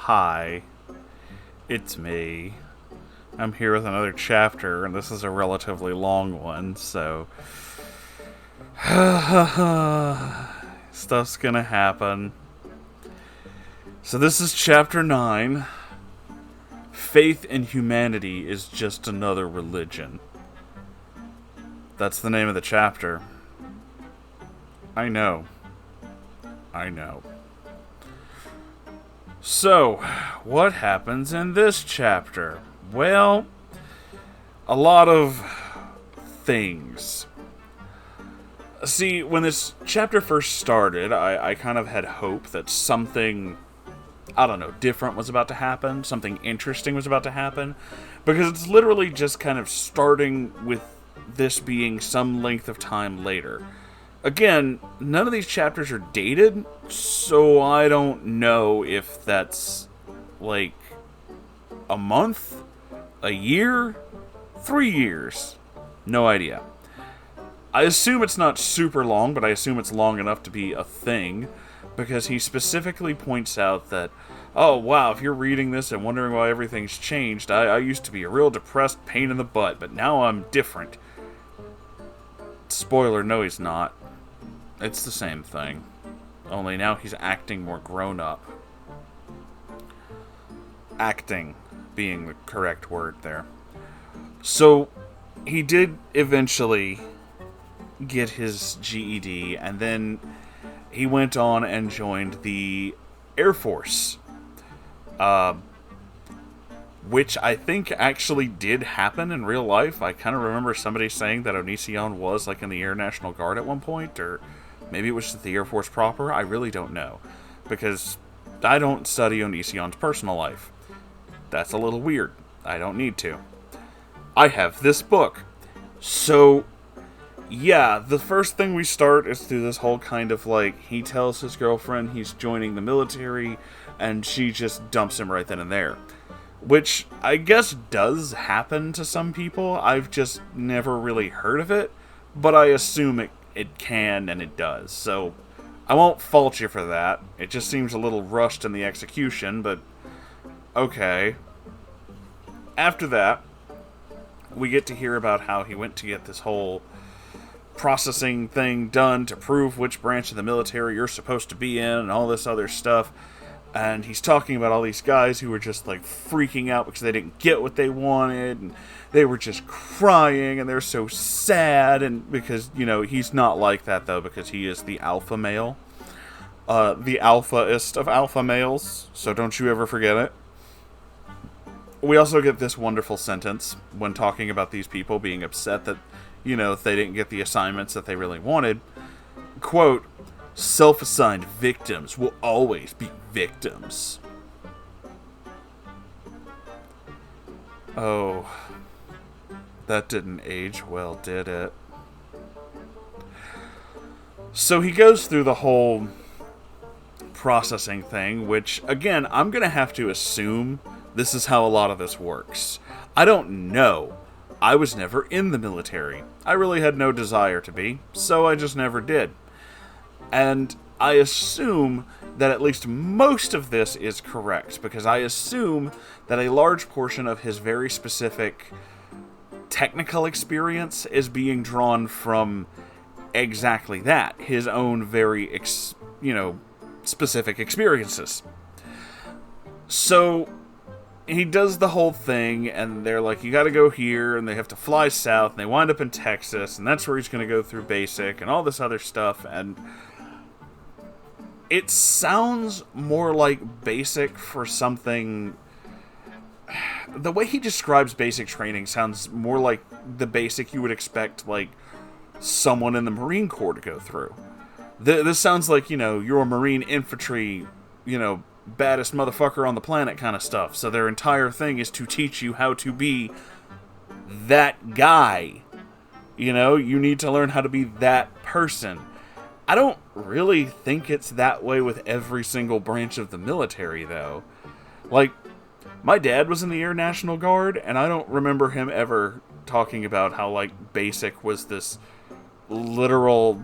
Hi, it's me. I'm here with another chapter, and this is a relatively long one, so... Stuff's gonna happen. So this is chapter 9. Faith in humanity is just another religion. That's the name of the chapter. I know. So, what happens in this chapter? Well, a lot of things. See, when this chapter first started, I kind of had hope that something, I don't know, different was about to happen, something interesting was about to happen, because it's literally just kind of starting with this being some length of time later. Again, none of these chapters are dated, so I don't know if that's, like, a month, a year, 3 years. No idea. I assume it's not super long, but I assume it's long enough to be a thing, because he specifically points out that, oh wow, if you're reading this and wondering why everything's changed, I used to be a real depressed pain in the butt, but now I'm different. Spoiler, no he's not. It's the same thing. Only now he's acting more grown up. Acting being the correct word there. So, he did eventually get his GED, and then he went on and joined the Air Force. Which I think actually did happen in real life. I kind of remember somebody saying that Onision was like in the Air National Guard at one point, or maybe it was just the Air Force proper. I really don't know, because I don't study Onision's personal life. That's a little weird. I don't need to. I have this book. So, yeah, the first thing we start is through this whole kind of like, he tells his girlfriend he's joining the military, and she just dumps him right then and there. Which, I guess, does happen to some people. I've just never really heard of it, but I assume it can and it does. So, I won't fault you for that. It just seems a little rushed in the execution, but okay. After that, we get to hear about how he went to get this whole processing thing done to prove which branch of the military you're supposed to be in and all this other stuff. And he's talking about all these guys who were just like freaking out because they didn't get what they wanted, and they were just crying and they're so sad. And because, you know, he's not like that though, because he is the alpha male, the alphaist of alpha males, so don't you ever forget it. We also get this wonderful sentence when talking about these people being upset that, you know, they didn't get the assignments that they really wanted. Quote, self-assigned victims will always be victims. Oh, that didn't age well, did it? So he goes through the whole processing thing, which, again, I'm going to have to assume this is how a lot of this works. I don't know. I was never in the military. I really had no desire to be, so I just never did. And I assume that at least most of this is correct, because I assume that a large portion of his very specific technical experience is being drawn from exactly that, his own very, specific experiences. So he does the whole thing, and they're like, you gotta go here, and they have to fly south, and they wind up in Texas, and that's where he's gonna go through basic, and all this other stuff, and it sounds more like basic for something... The way he describes basic training sounds more like the basic you would expect, like, someone in the Marine Corps to go through. This sounds like, you're a Marine infantry, baddest motherfucker on the planet kind of stuff. So their entire thing is to teach you how to be that guy. You need to learn how to be that person. I don't really think it's that way with every single branch of the military, though. Like, my dad was in the Air National Guard, and I don't remember him ever talking about how, like, basic was this literal,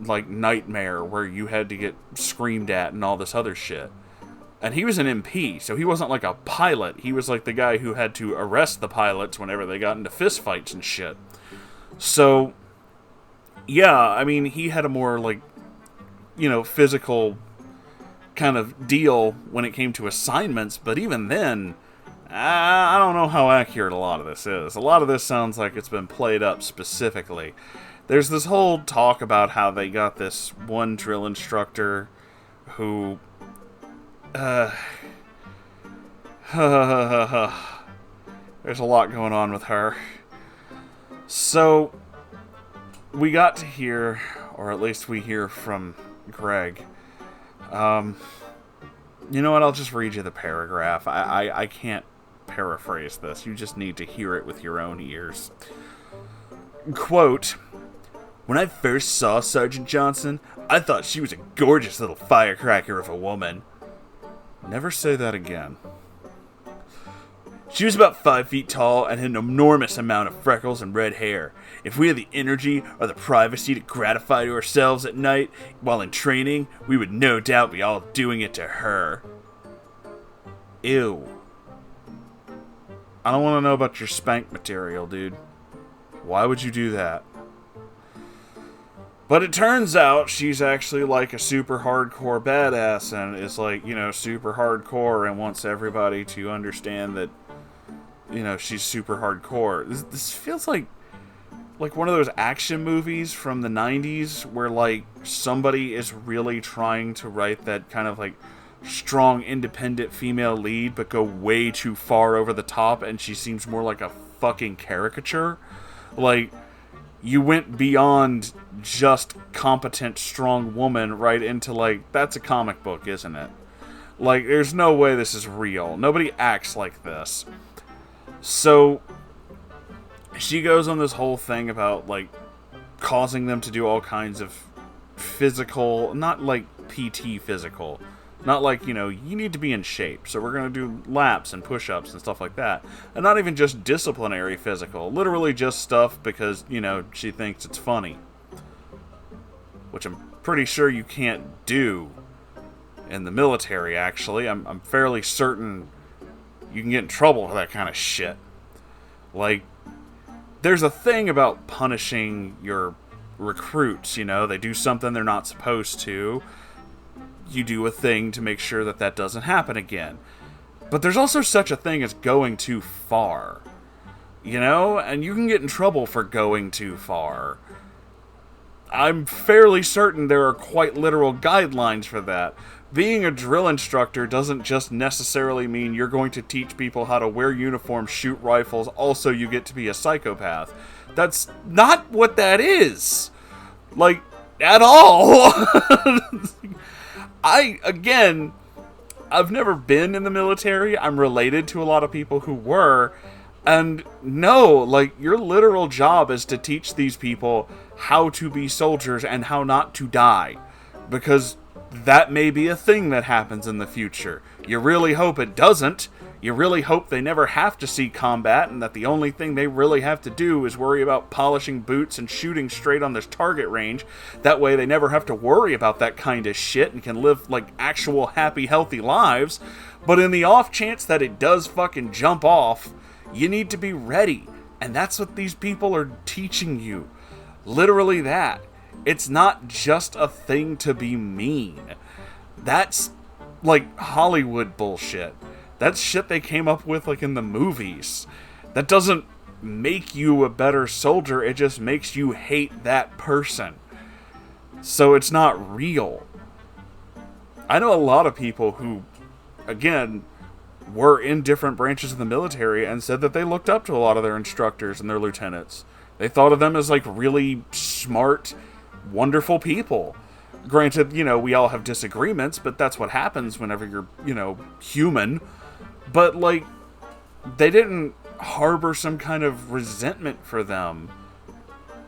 like, nightmare where you had to get screamed at and all this other shit. And he was an MP, so he wasn't like a pilot. He was like the guy who had to arrest the pilots whenever they got into fistfights and shit. So, yeah, I mean, he had a more, like, physical kind of deal when it came to assignments, but even then, I don't know how accurate a lot of this is. A lot of this sounds like it's been played up specifically. There's this whole talk about how they got this one drill instructor who... there's a lot going on with her. So, we got to hear, or at least we hear from Greg. You know what, I'll just read you the paragraph. I can't paraphrase this. You just need to hear it with your own ears. Quote, "When I first saw Sergeant Johnson, I thought she was a gorgeous little firecracker of a woman." Never say that again. "She was about 5 feet tall and had an enormous amount of freckles and red hair. If we had the energy or the privacy to gratify to ourselves at night while in training, we would no doubt be all doing it to her." Ew. I don't want to know about your spank material, dude. Why would you do that? But it turns out she's actually like a super hardcore badass and is like, super hardcore and wants everybody to understand that, she's super hardcore. This feels like one of those action movies from the 90s where, like, somebody is really trying to write that kind of, like, strong, independent female lead, but go way too far over the top, and she seems more like a fucking caricature. Like, you went beyond just competent, strong woman right into, like, that's a comic book, isn't it? Like, there's no way this is real. Nobody acts like this. So, she goes on this whole thing about, like, causing them to do all kinds of physical, not like PT physical, not like, you need to be in shape, so we're going to do laps and push-ups and stuff like that. And not even just disciplinary physical, literally just stuff because, she thinks it's funny. Which I'm pretty sure you can't do in the military, actually. I'm fairly certain you can get in trouble for that kind of shit. Like, there's a thing about punishing your recruits, they do something they're not supposed to. You do a thing to make sure that doesn't happen again. But there's also such a thing as going too far. And you can get in trouble for going too far. I'm fairly certain there are quite literal guidelines for that. Being a drill instructor doesn't just necessarily mean you're going to teach people how to wear uniforms, shoot rifles, also you get to be a psychopath. That's not what that is. Like, at all. I've never been in the military. I'm related to a lot of people who were. And no, like, your literal job is to teach these people how to be soldiers and how not to die. Because that may be a thing that happens in the future. You really hope it doesn't. You really hope they never have to see combat and that the only thing they really have to do is worry about polishing boots and shooting straight on this target range. That way they never have to worry about that kind of shit and can live, like, actual happy, healthy lives. But in the off chance that it does fucking jump off, you need to be ready. And that's what these people are teaching you. Literally that. It's not just a thing to be mean. That's, like, Hollywood bullshit. That's shit they came up with, like, in the movies. That doesn't make you a better soldier, it just makes you hate that person. So it's not real. I know a lot of people who, again, were in different branches of the military and said that they looked up to a lot of their instructors and their lieutenants. They thought of them as, like, really smart, wonderful people. Granted, we all have disagreements, but that's what happens whenever you're, human. But, like, they didn't harbor some kind of resentment for them.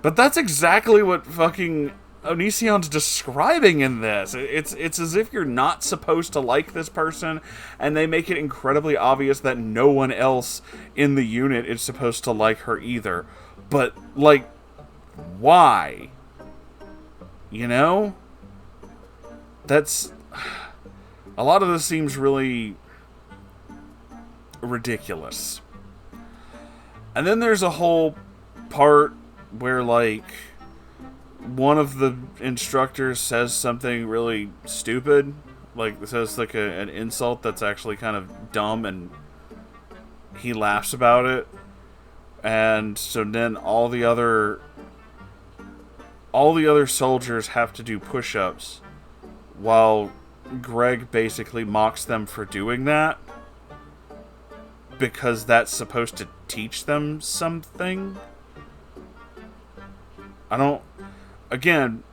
But that's exactly what fucking Onision's describing in this. It's as if you're not supposed to like this person, and they make it incredibly obvious that no one else in the unit is supposed to like her either. But, like, why? That's... A lot of this seems really ridiculous. And then there's a whole part where, like, one of the instructors says something really stupid. Like, says, like, an insult that's actually kind of dumb, and he laughs about it. And so then all the other soldiers have to do push-ups, while Greg basically mocks them for doing that, because that's supposed to teach them something. Again,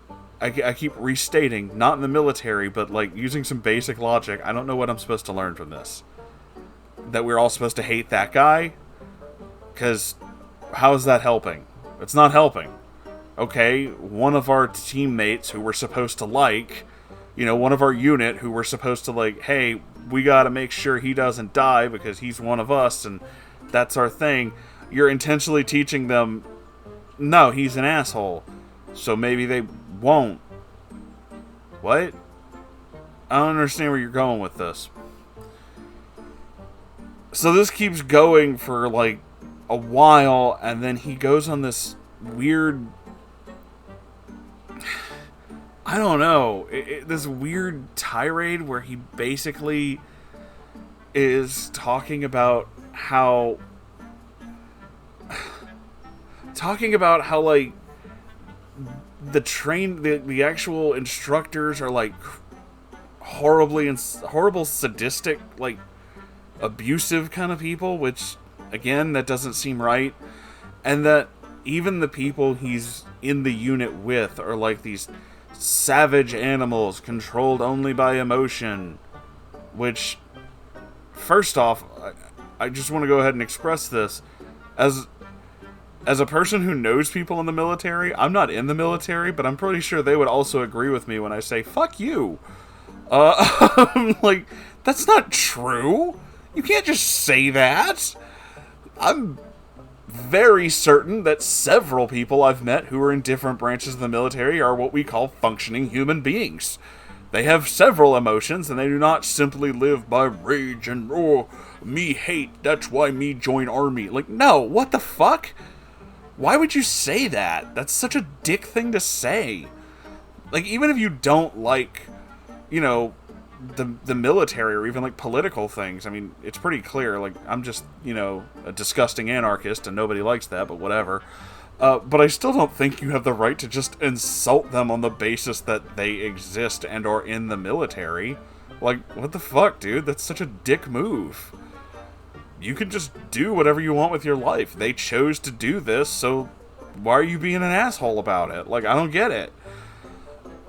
I keep restating, not in the military, but, like, using some basic logic, I don't know what I'm supposed to learn from this. That we're all supposed to hate that guy? Because how is that helping? It's not helping. Okay, one of our teammates who we're supposed to like, one of our unit who we're supposed to, like, hey, we gotta make sure he doesn't die because he's one of us and that's our thing. You're intentionally teaching them, no, he's an asshole, so maybe they won't. What? I don't understand where you're going with this. So this keeps going for, like, a while, and then he goes on this weird, I don't know, this weird tirade where he basically is talking about how like the actual instructors are, like, horrible sadistic, like, abusive kind of people, which, again, that doesn't seem right. And that even the people he's in the unit with are like these savage animals controlled only by emotion. Which, first off, I just want to go ahead and express this. As a person who knows people in the military, I'm not in the military, but I'm pretty sure they would also agree with me when I say, fuck you. Like, that's not true. You can't just say that. I'm very certain that several people I've met who are in different branches of the military are what we call functioning human beings. They have several emotions, and they do not simply live by rage and, me hate, that's why me join army. Like, no, what the fuck? Why would you say that? That's such a dick thing to say. Like, even if you don't like, the military or even, like, political things, I mean, it's pretty clear. Like, I'm just, a disgusting anarchist and nobody likes that, but whatever. But I still don't think you have the right to just insult them on the basis that they exist and are in the military. Like, what the fuck, dude? That's such a dick move. You can just do whatever you want with your life. They chose to do this, so why are you being an asshole about it? Like, I don't get it.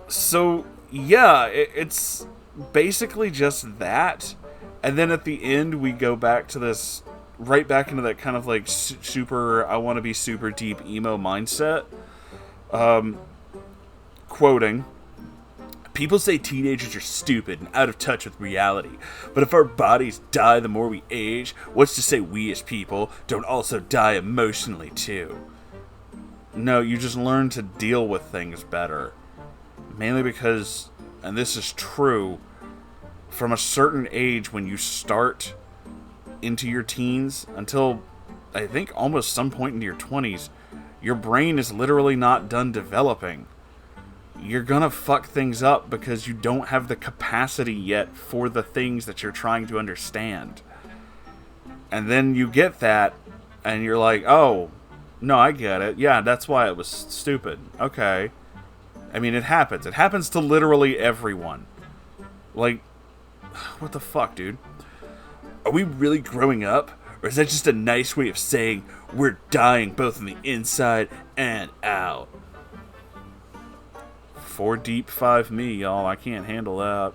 So, yeah, it's basically just that. And then at the end, we go back to this, right back into that kind of, like, super, I want to be super deep emo mindset. Quoting, people say teenagers are stupid and out of touch with reality, but if our bodies die the more we age, what's to say we as people don't also die emotionally too? No, you just learn to deal with things better. Mainly because, and this is true, from a certain age when you start into your teens until, I think, almost some point into your 20s, your brain is literally not done developing. You're gonna fuck things up because you don't have the capacity yet for the things that you're trying to understand. And then you get that, and you're like, oh, no, I get it. Yeah, that's why it was stupid. Okay. I mean, it happens. It happens to literally everyone. Like, what the fuck, dude? Are we really growing up? Or is that just a nice way of saying we're dying both on the inside and out? 4 deep, 5 me, y'all. I can't handle that.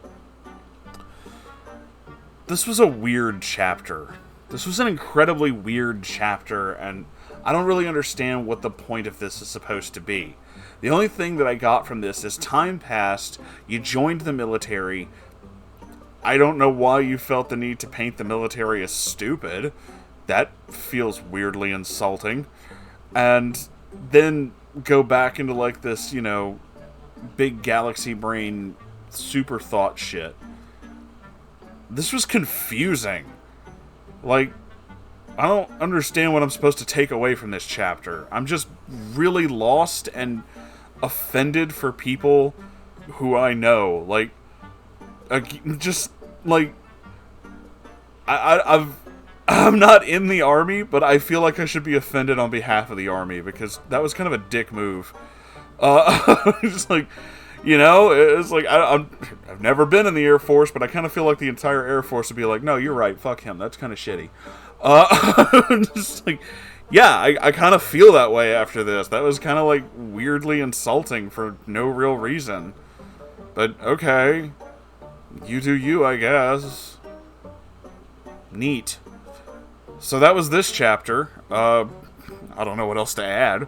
This was a weird chapter. This was an incredibly weird chapter, and I don't really understand what the point of this is supposed to be. The only thing that I got from this is time passed, you joined the military. I don't know why you felt the need to paint the military as stupid. That feels weirdly insulting. And then go back into, like, this, big galaxy brain super thought shit. this was confusing. Like, I don't understand what I'm supposed to take away from this chapter. I'm just really lost and offended for people who I know. Like, just, like, I'm not in the army, but I feel like I should be offended on behalf of the army, because that was kind of a dick move. Just like, you know, it's like, I've never been in the Air Force, but I kind of feel like the entire Air Force would be like, no, you're right, fuck him, that's kind of shitty. Just like, yeah, I kind of feel that way after this. That was kind of like weirdly insulting for no real reason. But okay, you do you, I guess. Neat. So that was this chapter. I don't know what else to add.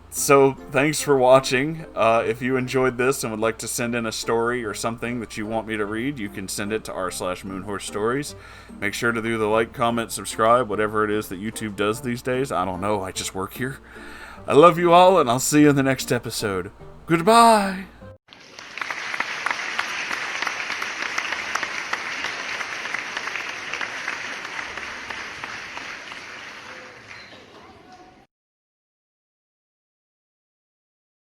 So thanks for watching. If you enjoyed this and would like to send in a story or something that you want me to read, you can send it to r/Moonhorse Stories. Make sure to do the like, comment, subscribe, whatever it is that YouTube does these days. I don't know, I just work here. I love you all, and I'll see you in the next episode. Goodbye!